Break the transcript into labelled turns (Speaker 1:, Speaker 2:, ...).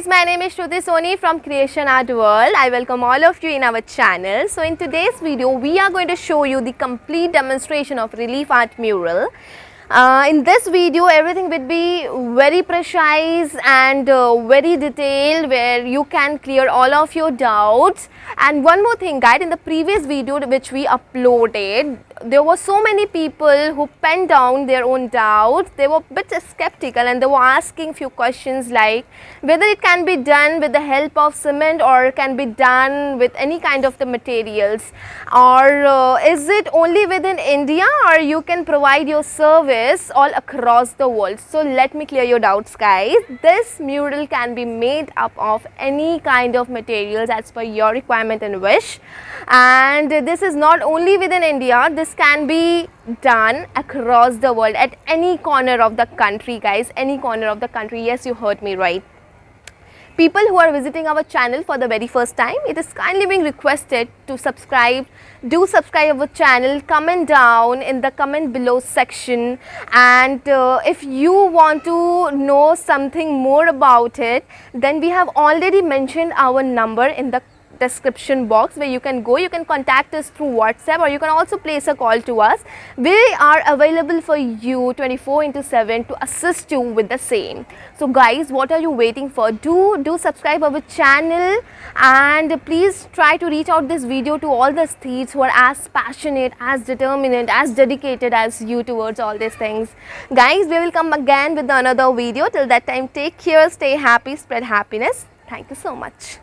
Speaker 1: guys, my name is Shruti Soni from Creation Art World. I welcome all of you in our channel. So in today's video, we are going to show you the complete demonstration of relief art mural. In this video, everything will be very precise and very detailed, where you can clear all of your doubts. And one more thing guys, in the previous video which we uploaded, there were so many people who penned down their own doubts. They were a bit skeptical and they were asking few questions like whether it can be done with the help of cement or can be done with any kind of the materials, or is it only within India, or you can provide your service all across the world. So let me clear your doubts guys. This mural can be made up of any kind of materials as per your requirement and wish, and this is not only within India, this can be done across the world at any corner of the country guys, any corner of the country. Yes, you heard me right. People who are visiting our channel for the very first time, it is kindly being requested to subscribe. Do subscribe our channel, comment down in the comment below section, and if you want to know something more about it, then we have already mentioned our number in the description box, where you can go, you can contact us through WhatsApp, or you can also place a call to us. We are available for you 24/7 to assist you with the same. So guys, what are you waiting for? Do subscribe our channel, and please try to reach out this video to all the thieves who are as passionate, as determined, as dedicated as you towards all these things. Guys, we will come again with another video. Till that time, take care, stay happy, spread happiness. Thank you so much.